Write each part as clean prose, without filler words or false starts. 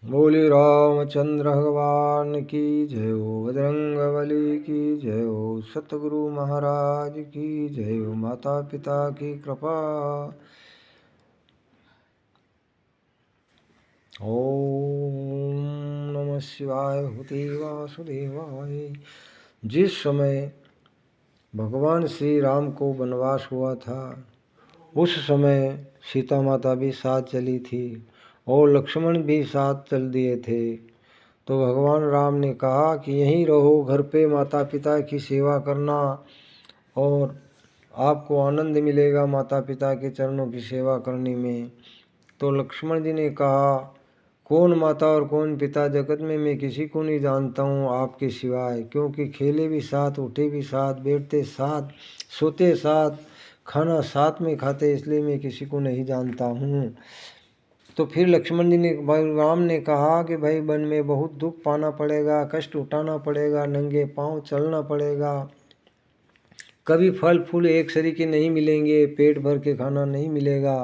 बोली रामचंद्र भगवान की जय हो, बजरंगबली की जय हो, सतगुरु महाराज की जय हो, माता पिता की कृपा। ओम नमः शिवाय हुते वासुदेवाय। जिस समय भगवान श्री राम को वनवास हुआ था उस समय सीता माता भी साथ चली थी और लक्ष्मण भी साथ चल दिए थे। तो भगवान राम ने कहा कि यहीं रहो, घर पे माता पिता की सेवा करना और आपको आनंद मिलेगा माता पिता के चरणों की सेवा करने में। तो लक्ष्मण जी ने कहा, कौन माता और कौन पिता जगत में मैं किसी को नहीं जानता हूँ आपके सिवाय, क्योंकि खेले भी साथ, उठे भी साथ, बैठते साथ, सोते साथ, खाना साथ में खाते, इसलिए मैं किसी को नहीं जानता हूँ। तो फिर लक्ष्मण जी ने, भाई राम ने कहा कि भाई वन में बहुत दुख पाना पड़ेगा, कष्ट उठाना पड़ेगा, नंगे पांव चलना पड़ेगा, कभी फल फूल एक सरीके नहीं मिलेंगे, पेट भर के खाना नहीं मिलेगा।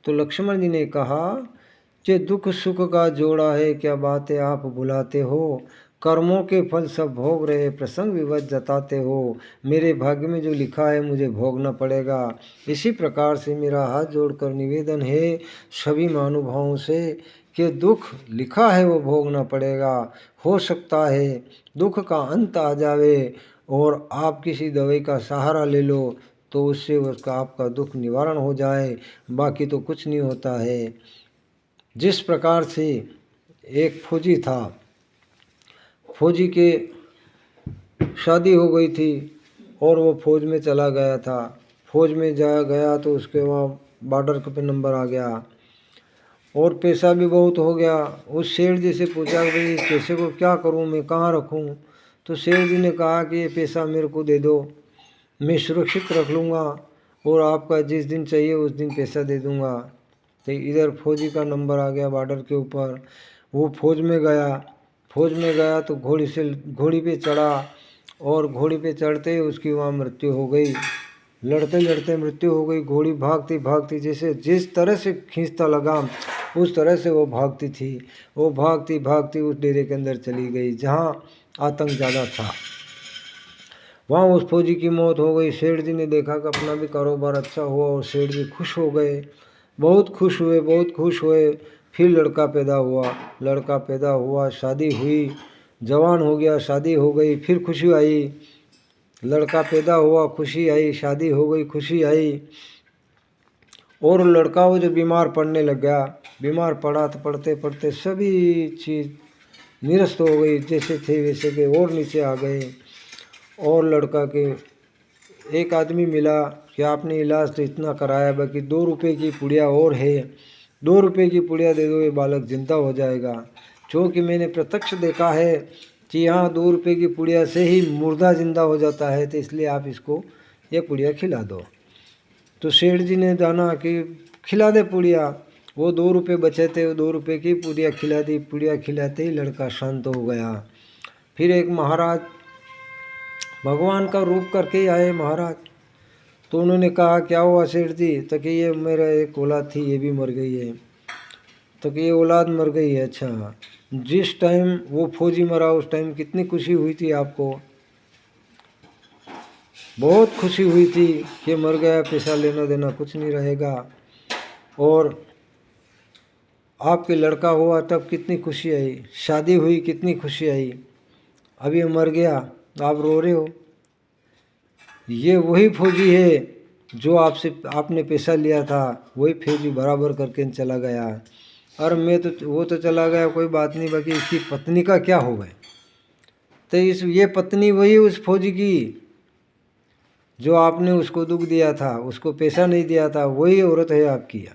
तो लक्ष्मण जी ने कहा, जे दुख सुख का जोड़ा है, क्या बातें आप बुलाते हो, कर्मों के फल सब भोग रहे, प्रसंग विवश जताते हो, मेरे भाग्य में जो लिखा है मुझे भोगना पड़ेगा। इसी प्रकार से मेरा हाथ जोड़कर निवेदन है सभी महानुभावों से कि दुख लिखा है वो भोगना पड़ेगा। हो सकता है दुख का अंत आ जावे और आप किसी दवाई का सहारा ले लो तो उससे उसका आपका दुख निवारण हो जाए, बाकी तो कुछ नहीं होता है। जिस प्रकार से एक फौजी था, फौजी के शादी हो गई थी और वो फौज में चला गया था। फौज में जा गया तो उसके वहाँ बॉर्डर पे नंबर आ गया और पैसा भी बहुत हो गया। उस सेठ जी से पूछा कि भाई इस पैसे को क्या करूं, मैं कहाँ रखूं? तो सेठ जी ने कहा कि ये पैसा मेरे को दे दो, मैं सुरक्षित रख लूँगा और आपका जिस दिन चाहिए उस दिन पैसा दे दूँगा। तो इधर फौजी का नंबर आ गया बॉर्डर के ऊपर। वो फौज में गया तो घोड़ी पे चढ़ा और घोड़ी पे चढ़ते ही उसकी वहाँ मृत्यु हो गई। लड़ते लड़ते मृत्यु हो गई। घोड़ी भागती भागती जैसे जिस तरह से खींचता लगा उस तरह से वो भागती थी। वो भागती भागती उस डेरे के अंदर चली गई जहाँ आतंक ज़्यादा था। वहाँ उस फौजी की मौत हो गई। सेठ जी ने देखा कि अपना भी कारोबार अच्छा हुआ और सेठ जी खुश हो गए, बहुत खुश हुए। फिर लड़का पैदा हुआ, शादी हुई, जवान हो गया, शादी हो गई, फिर खुशी आई। लड़का पैदा हुआ, खुशी आई, शादी हो गई, खुशी आई। और लड़का वो जो बीमार पड़ने लग गया, बीमार पड़ा तो पढ़ते पढ़ते सभी चीज़ निरस्त हो गई, जैसे थे वैसे के और नीचे आ गए। और लड़का के एक आदमी मिला कि आपने इलाज तो इतना कराया, बाकी 2 रुपये की पुड़िया और है, 2 रुपये की पुड़िया दे दो, ये बालक जिंदा हो जाएगा। क्योंकि मैंने प्रत्यक्ष देखा है कि यहाँ 2 रुपये की पुड़िया से ही मुर्दा जिंदा हो जाता है, तो इसलिए आप इसको ये पुड़िया खिला दो। तो सेठ जी ने जाना कि खिला दे पुड़िया। वो 2 रुपये बचे थे, वो 2 रुपये की पुड़िया खिला दी। पुड़िया खिलाते ही लड़का शांत हो गया। फिर एक महाराज भगवान का रूप करके ही आए महाराज। तो उन्होंने कहा क्या हुआ सेठ जी? तो कि ये मेरा एक औलाद थी, ये भी मर गई है। तो कि ये औलाद मर गई है, अच्छा। जिस टाइम वो फौजी मरा उस टाइम कितनी खुशी हुई थी आपको? बहुत खुशी हुई थी कि मर गया, पैसा लेना देना कुछ नहीं रहेगा। और आपके लड़का हुआ तब कितनी खुशी आई, शादी हुई कितनी खुशी आई, अभी मर गया तो आप रो रहे हो। ये वही फौजी है जो आपने पैसा लिया था, वही फौजी बराबर करके चला गया। और वो तो चला गया, कोई बात नहीं, बाकी इसकी पत्नी का क्या हो गया? तो ये पत्नी वही उस फौजी की जो आपने उसको दुख दिया था, उसको पैसा नहीं दिया था, वही औरत है आपकी।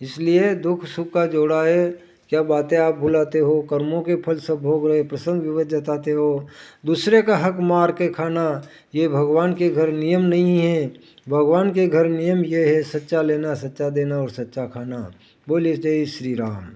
इसलिए दुख सुख का जोड़ा है, क्या बातें आप भुलाते हो, कर्मों के फल सब भोग रहे, प्रसंग विवश जताते हो, दूसरे का हक मार के खाना ये भगवान के घर नियम नहीं है। भगवान के घर नियम ये है, सच्चा लेना, सच्चा देना और सच्चा खाना। बोलिए जय श्री राम।